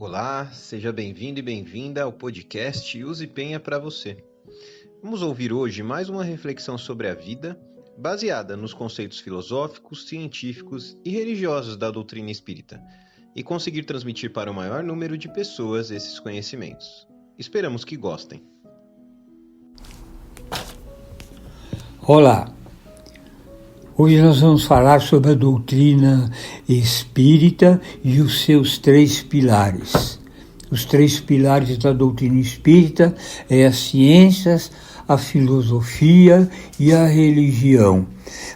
Olá, seja bem-vindo e bem-vinda ao podcast Use Penha para você. Vamos ouvir hoje mais uma reflexão sobre a vida, baseada nos conceitos filosóficos, científicos e religiosos da doutrina espírita, e conseguir transmitir para o maior número de pessoas esses conhecimentos. Esperamos que gostem. Olá! Hoje nós vamos falar sobre a doutrina espírita e os seus três pilares. Os três pilares da doutrina espírita é as ciências, a filosofia e a religião.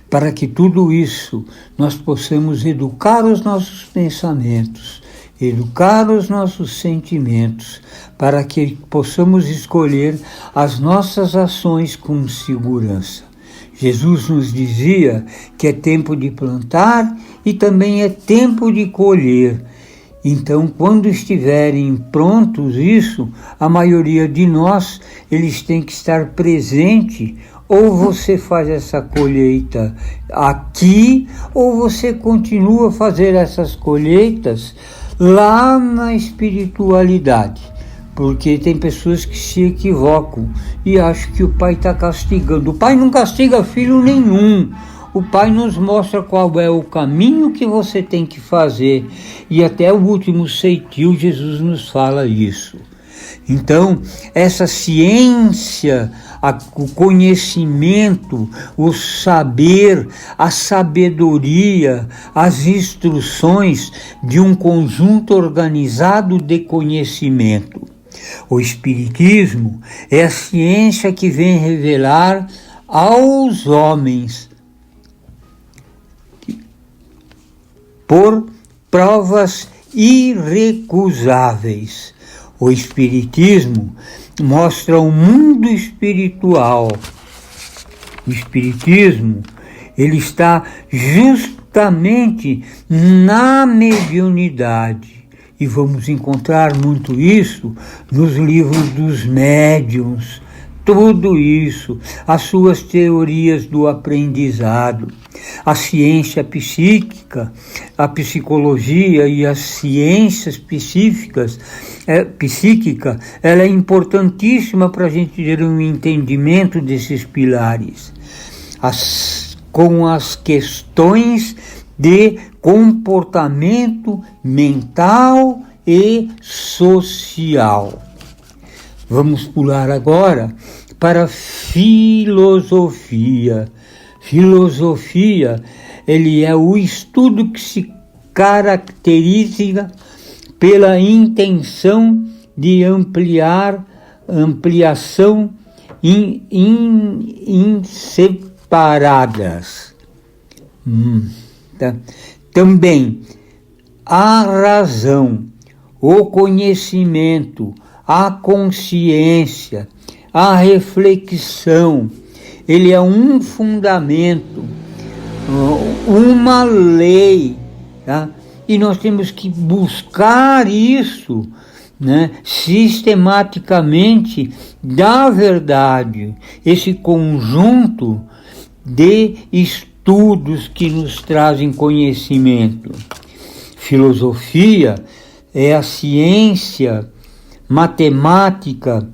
Para que tudo isso nós possamos educar os nossos pensamentos, educar os nossos sentimentos, para que possamos escolher as nossas ações com segurança. Jesus nos dizia que é tempo de plantar e também é tempo de colher. Então, quando estiverem prontos isso, a maioria de nós, eles têm que estar presente. Ou você faz essa colheita aqui, ou você continua a fazer essas colheitas lá na espiritualidade. Porque tem pessoas que se equivocam e acham que o pai está castigando. O pai não castiga filho nenhum. O pai nos mostra qual é o caminho que você tem que fazer. E até o último ceitil Jesus nos fala isso. Então, essa ciência, o conhecimento, o saber, a sabedoria, as instruções de um conjunto organizado de conhecimento. O Espiritismo é a ciência que vem revelar aos homens, por provas irrecusáveis. O Espiritismo mostra o mundo espiritual. O Espiritismo, ele está justamente na mediunidade. E vamos encontrar muito isso nos livros dos médiuns, tudo isso, as suas teorias do aprendizado. A ciência psíquica, a psicologia e as ciências psíquica, ela é importantíssima para a gente ter um entendimento desses pilares. Com as questões de comportamento mental e social. Vamos pular agora para a filosofia. Filosofia, ele é o estudo que se caracteriza pela intenção de ampliação inseparadas. Também a razão, o conhecimento, a consciência, a reflexão, ele é um fundamento, uma lei, tá? E nós temos que buscar isso, né, sistematicamente da verdade, esse conjunto de estudos que nos trazem conhecimento. Filosofia é a ciência matemática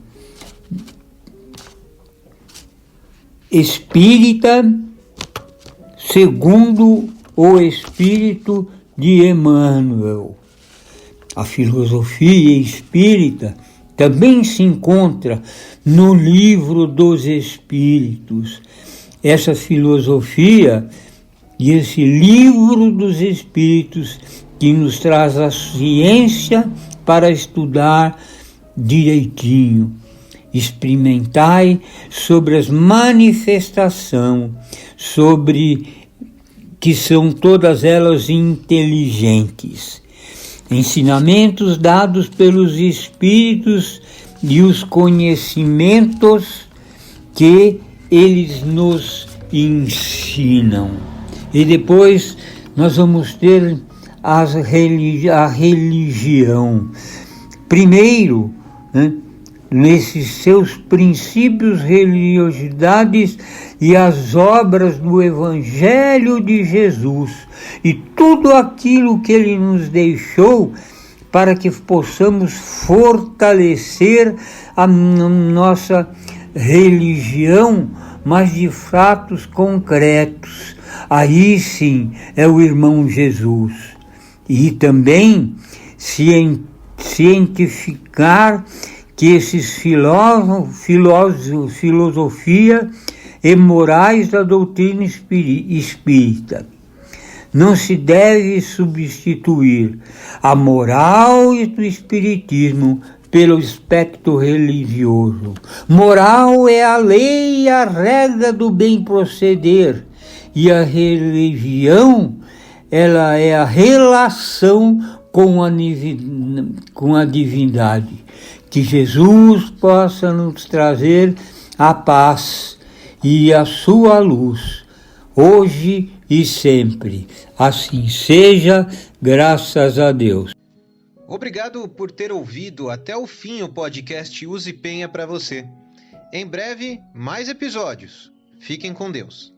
espírita segundo o Espírito de Emmanuel. A filosofia espírita também se encontra no Livro dos Espíritos. Essa filosofia e esse Livro dos Espíritos que nos traz a ciência para estudar direitinho. Experimentai sobre as manifestações, sobre que são todas elas inteligentes. Ensinamentos dados pelos Espíritos e os conhecimentos que eles nos ensinam. E depois nós vamos ter a religião. Primeiro, né, nesses seus princípios, religiosidades e as obras do Evangelho de Jesus e tudo aquilo que ele nos deixou para que possamos fortalecer a nossa religião, mas de fatos concretos. Aí sim é o irmão Jesus. E também cientificar que esses filosofia e morais da doutrina espírita não se deve substituir a moral do espiritismo pelo aspecto religioso. Moral é a lei e a regra do bem proceder, e a religião, ela é a relação com a divindade. Que Jesus possa nos trazer a paz e a sua luz, hoje e sempre. Assim seja, graças a Deus. Obrigado por ter ouvido até o fim o podcast Use Penha para você. Em breve, mais episódios. Fiquem com Deus.